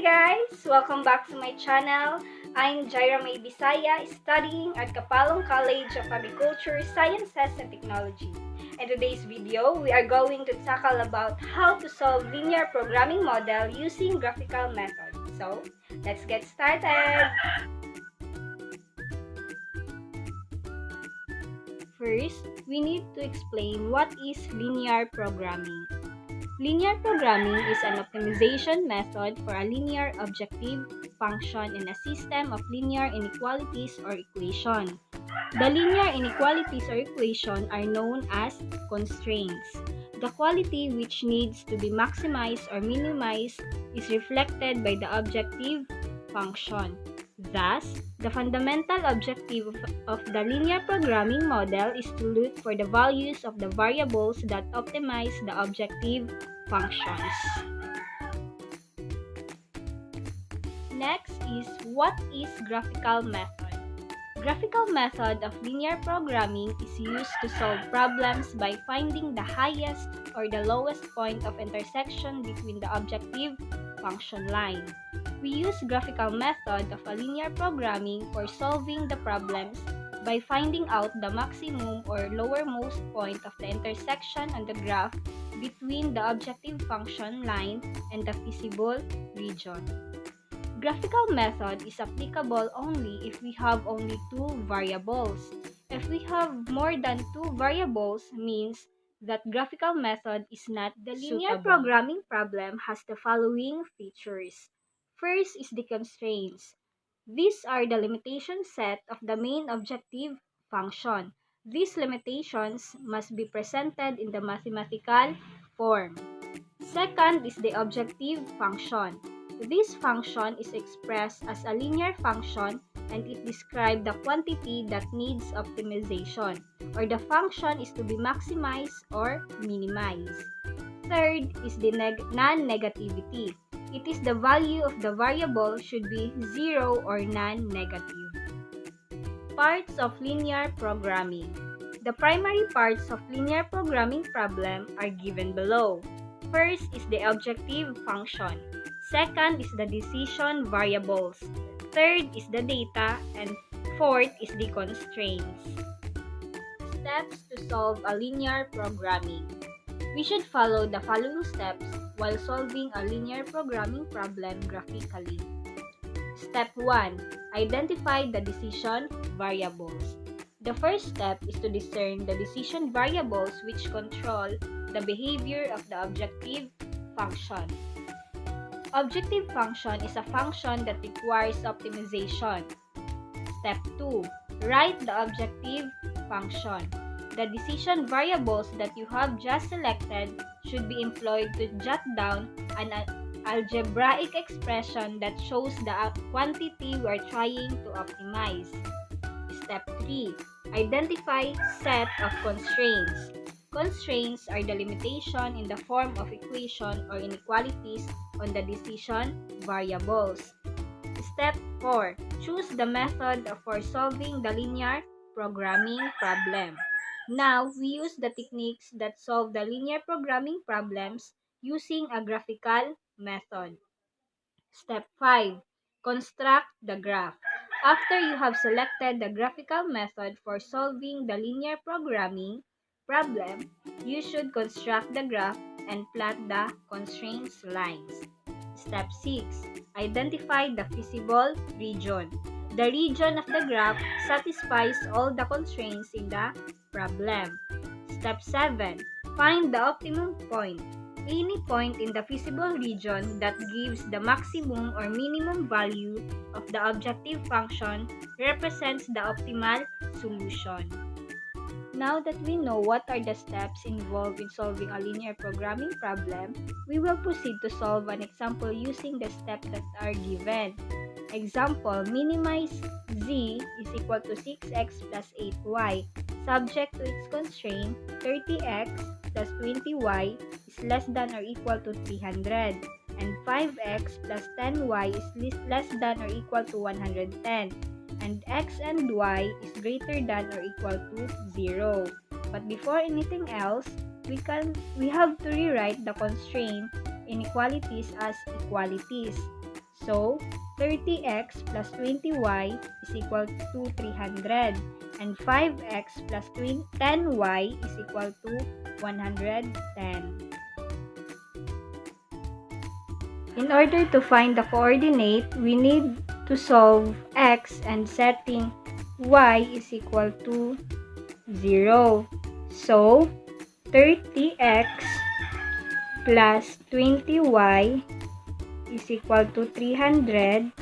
guys! Welcome back to my channel. I'm Jaira May Bisaya, studying at Kapalong College of Agriculture, Sciences and Technology. In today's video, we are going to tackle about how to solve linear programming model using graphical method. So, let's get started! First, we need to explain what is linear programming. Linear programming is an optimization method for a linear objective function in a system of linear inequalities or equation. The linear inequalities or equation are known as constraints. The quality which needs to be maximized or minimized is reflected by the objective function. Thus, the fundamental objective of the linear programming model is to look for the values of the variables that optimize the objective functions. Next is, what is graphical method? Graphical method of linear programming is used to solve problems by finding the highest or the lowest point of intersection between the objective function line. We use graphical method of a linear programming for solving the problems by finding out the maximum or lowermost point of the intersection on the graph between the objective function line and the feasible region. Graphical method is applicable only if we have only two variables. If we have more than two variables, means that graphical method is not the linear programming problem has the following features. First is the constraints. These are the limitation set of the main objective function. These limitations must be presented in the mathematical form. Second is the objective function. This function is expressed as a linear function and it describes the quantity that needs optimization, or the function is to be maximized or minimized. Third is the non-negativity. It is the value of the variable should be 0 or non-negative. Parts of linear programming. The primary parts of linear programming problem are given below. First is the objective function. Second is the decision variables. Third is the data. And fourth is the constraints. Steps to solve a linear programming. We should follow the following steps while solving a linear programming problem graphically. Step 1. Identify the decision variables. The first step is to discern the decision variables which control the behavior of the objective function. Objective function is a function that requires optimization. Step 2. Write the objective function. The decision variables that you have just selected should be employed to jot down an algebraic expression that shows the quantity we are trying to optimize. Step 3. Identify set of constraints. Constraints are the limitation in the form of equation or inequalities on the decision variables. Step 4. Choose the method for solving the linear programming problem. Now, we use the techniques that solve the linear programming problems using a graphical method. Step 5. Construct the graph. After you have selected the graphical method for solving the linear programming problem, you should construct the graph and plot the constraints lines. Step 6. Identify the feasible region. The region of the graph satisfies all the constraints in the problem. Step 7. Find the optimum point. Any point in the feasible region that gives the maximum or minimum value of the objective function represents the optimal solution. Now that we know what are the steps involved in solving a linear programming problem, we will proceed to solve an example using the steps that are given. Example, minimize z is equal to 6x plus 8y. Subject to its constraint, 30x plus 20y is less than or equal to 300, and 5x plus 10y is less than or equal to 110. And x and y is greater than or equal to 0. But before anything else, we have to rewrite the constraint inequalities as equalities. So, 30x plus 20y is equal to 300. And 5x plus 10y is equal to 110. In order to find the coordinate, we need to solve x and setting y is equal to 0. So, 30x plus 20y is equal to 300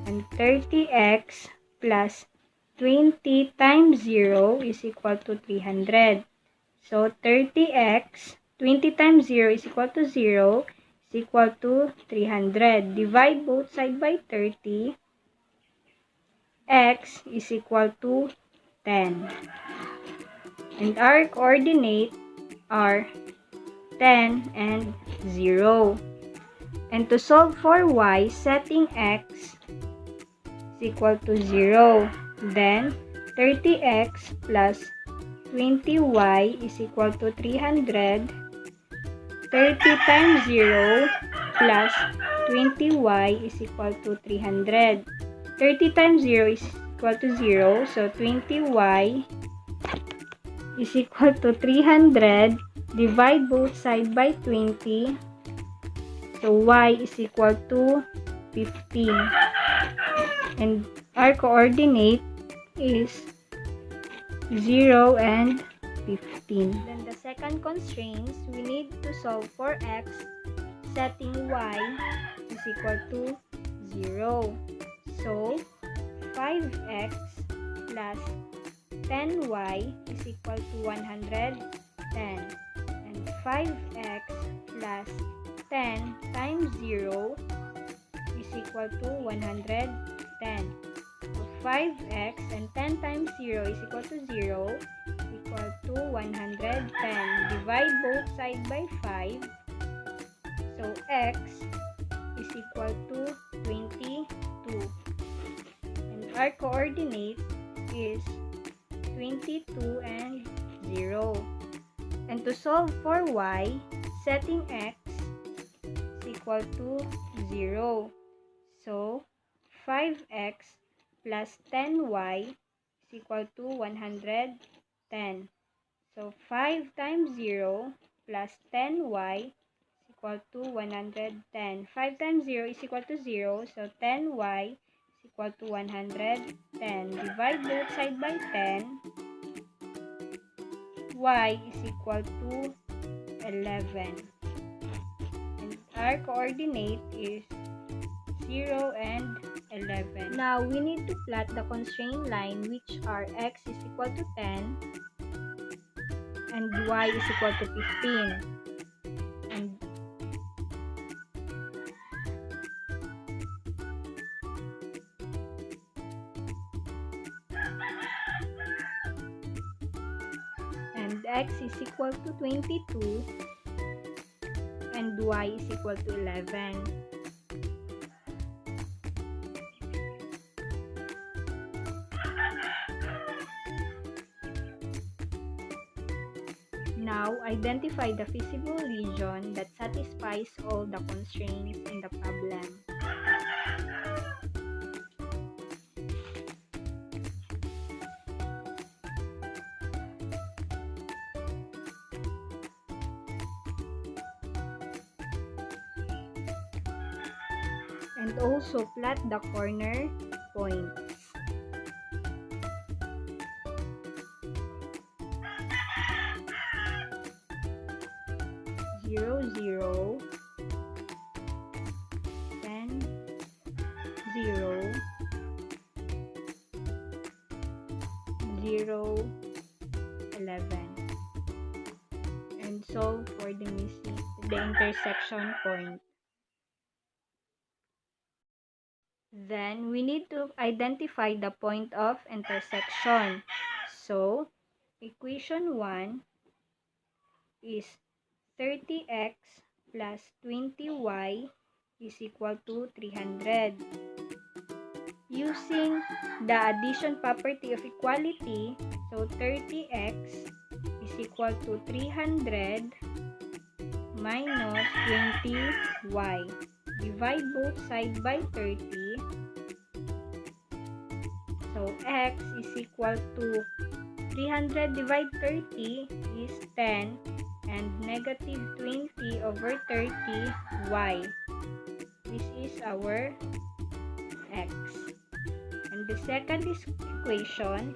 and 30x plus 20 times 0 is equal to 300. So, 30x, 20 times 0 is equal to 0 is equal to 300. Divide both sides by 30. X is equal to 10. And our coordinates are 10 and 0. And to solve for y, setting x is equal to 0. Then, 30x plus 20y is equal to 300. 30 times 0 plus 20y is equal to 300. 30 times 0 is equal to 0. So, 20y is equal to 300. Divide both sides by 20. So, y is equal to 15. And our coordinate is 0 and 15. Then the second constraint, we need to solve for x, setting y is equal to 0. So, 5x plus 10y is equal to 110. And 5x plus 10 times 0 is equal to 110. So 5x and 10 times 0 is equal to 0 is equal to 110. Divide both sides by 5. So x is equal to 22. And our coordinate is 22 and 0. And to solve for y, setting x is equal to 0. So, 5x plus 10y is equal to 110. So, 5 times 0 plus 10y is equal to 110. 5 times 0 is equal to 0. So, 10y is equal to 110. Divide both sides by 10. Y is equal to 11. And our coordinate is 0 and 11. Now, we need to plot the constraint line which are x is equal to 10 and y is equal to 15. And x is equal to 22 and y is equal to 11. Now, identify the feasible region that satisfies all the constraints in the problem. And also plot the corner points. Zero, 0, 10, 0, 0, 11. And solve for the intersection point. Then, we need to identify the point of intersection. So, equation 1 is 30x plus 20y is equal to 300. Using the addition property of equality, so 30x is equal to 300 minus 20y. divide both sides by 30. So x is equal to 300 divided 30 is 10 and negative 20 over 30 y. This is our x. And the second equation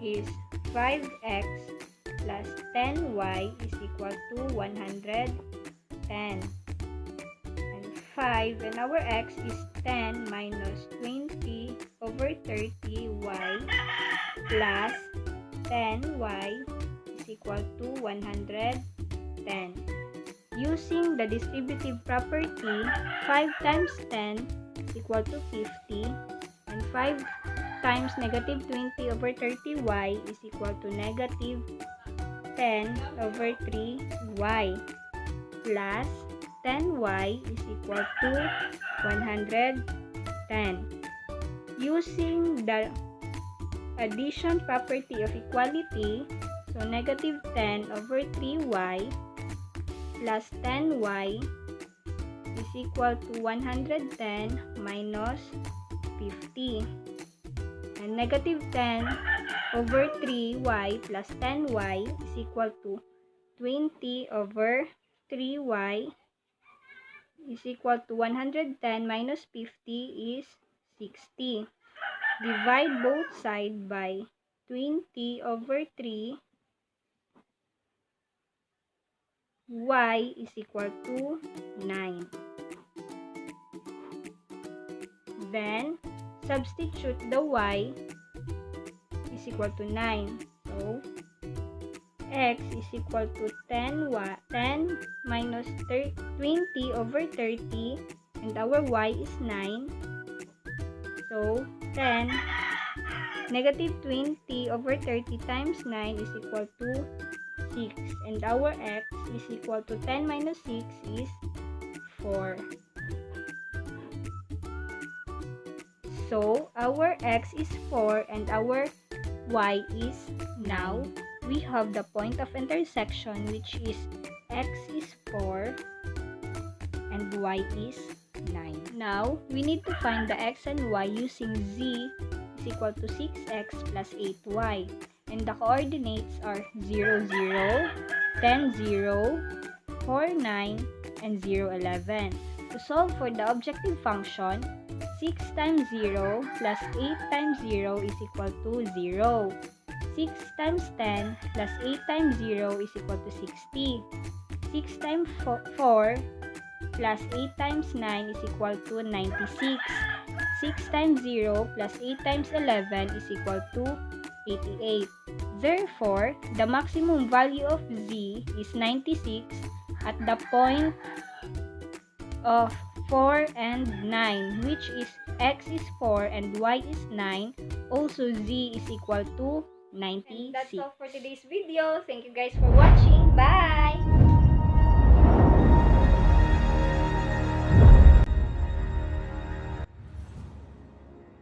is 5x plus 10y is equal to 110. And 5 and our x is 10 minus 20 over 30y plus 10y is equal to 110. Using the distributive property, 5 times 10 is equal to 50 and 5 times negative 20 over 30y is equal to negative 10 over 3y plus 10y is equal to 110. Using the addition property of equality, so negative 10 over 3y plus 10y is equal to 110 minus 50. And negative 10 over 3y plus 10y is equal to 20 over 3y is equal to 110 minus 50 is 60. Divide both sides by 20 over 3. Y is equal to 9. Then, substitute the y is equal to 9. So, x is equal to 10 minus 20 over 30 and our y is 9. So, 10 negative 20 over 30 times 9 is equal to 6 and our x is equal to 10 minus 6 is 4. So, our x is 4 and our y is 9. Now, we have the point of intersection which is x is 4 and y is 9. Now, we need to find the x and y using z is equal to 6x plus 8y. And the coordinates are 0, 0, 10, 0, 4, 9, and 0, 11. To solve for the objective function, 6 times 0 plus 8 times 0 is equal to 0. 6 times 10 plus 8 times 0 is equal to 60. 6 times 4 plus 8 times 9 is equal to 96. 6 times 0 plus 8 times 11 is equal to 88. Therefore, the maximum value of z is 96 at the point of 4 and 9, which is x is 4 and y is 9. Also, z is equal to 96. And that's all for today's video. Thank you guys for watching. Bye!